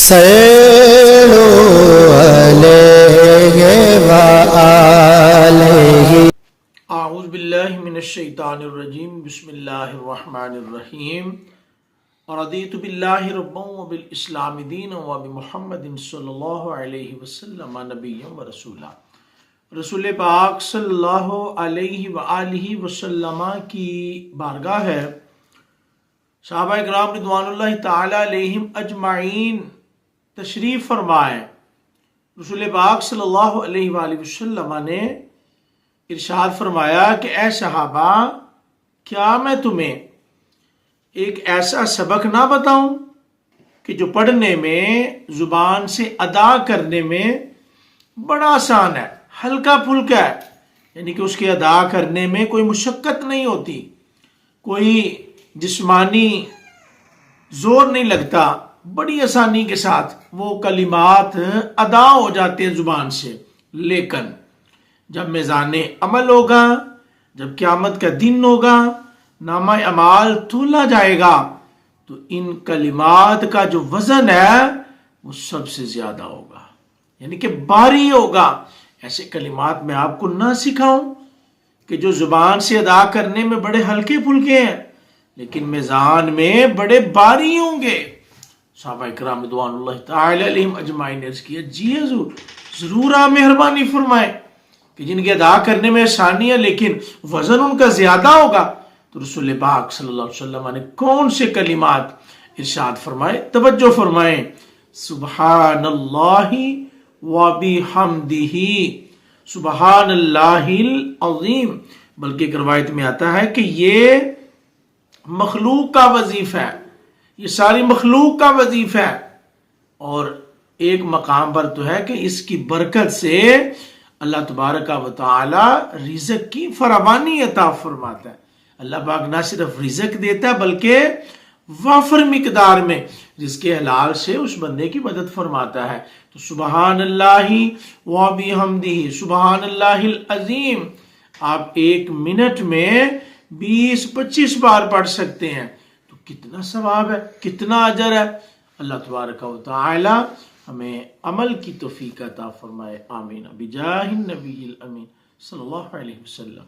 صلوا علیہ وآلہ۔ اعوذ باللہ من الشیطان الرجیم، بسم اللہ الرحمن الرحیم۔ رضیت باللہ ربا وبالاسلام دینا وبمحمد صلی اللہ علیہ وسلم نبیا ورسولا۔ رسول پاک صلی اللہ علیہ وآلہ وسلم کی بارگاہ ہے، صحابہ کرام رضوان اللہ تعالی علیہم اجمعین تشریف فرمائے۔ رسول پاک صلی اللہ علیہ وآلہ وسلم نے ارشاد فرمایا کہ اے صحابہ، کیا میں تمہیں ایک ایسا سبق نہ بتاؤں کہ جو پڑھنے میں، زبان سے ادا کرنے میں بڑا آسان ہے، ہلکا پھلکا ہے، یعنی کہ اس کے ادا کرنے میں کوئی مشقت نہیں ہوتی، کوئی جسمانی زور نہیں لگتا، بڑی آسانی کے ساتھ وہ کلمات ادا ہو جاتے ہیں زبان سے۔ لیکن جب میزان عمل ہوگا، جب قیامت کا دن ہوگا، نامہ اعمال تولا جائے گا، تو ان کلمات کا جو وزن ہے وہ سب سے زیادہ ہوگا، یعنی کہ بھاری ہوگا۔ ایسے کلمات میں آپ کو نہ سکھاؤں کہ جو زبان سے ادا کرنے میں بڑے ہلکے پھلکے ہیں لیکن میزان میں بڑے بھاری ہوں گے۔ صحابہ کرام رضوان اللہ تعالی علیہم اجمعین نے عرض کیا، جی حضور، ضرور آپ مہربانی فرمائیں کہ جن کے ادا کرنے میں آسانی ہے لیکن وزن ان کا زیادہ ہوگا۔ تو رسول پاک صلی اللہ علیہ وسلم نے کون سے کلمات ارشاد فرمائے؟ توجہ فرمائیں، سبحان اللہ وبحمدہ، سبحان اللہ العظیم۔ بلکہ ایک روایت میں آتا ہے کہ یہ مخلوق کا وظیفہ ہے، یہ ساری مخلوق کا وظیفہ ہے، اور ایک مقام پر تو ہے کہ اس کی برکت سے اللہ تبارک و تعالی رزق کی فراوانی عطا فرماتا ہے۔ اللہ پاک نہ صرف رزق دیتا ہے بلکہ وافر مقدار میں رزق حلال سے اس بندے کی مدد فرماتا ہے۔ تو سبحان اللہ وبحمدہ، سبحان اللہ العظیم، آپ ایک منٹ میں 20-25 بار پڑھ سکتے ہیں، تو کتنا ثواب ہے، کتنا اجر ہے۔ اللہ تبارک و تعالی ہمیں عمل کی توفیق عطا فرمائے، آمین، بجاہ النبی الامین صلی اللہ علیہ وسلم۔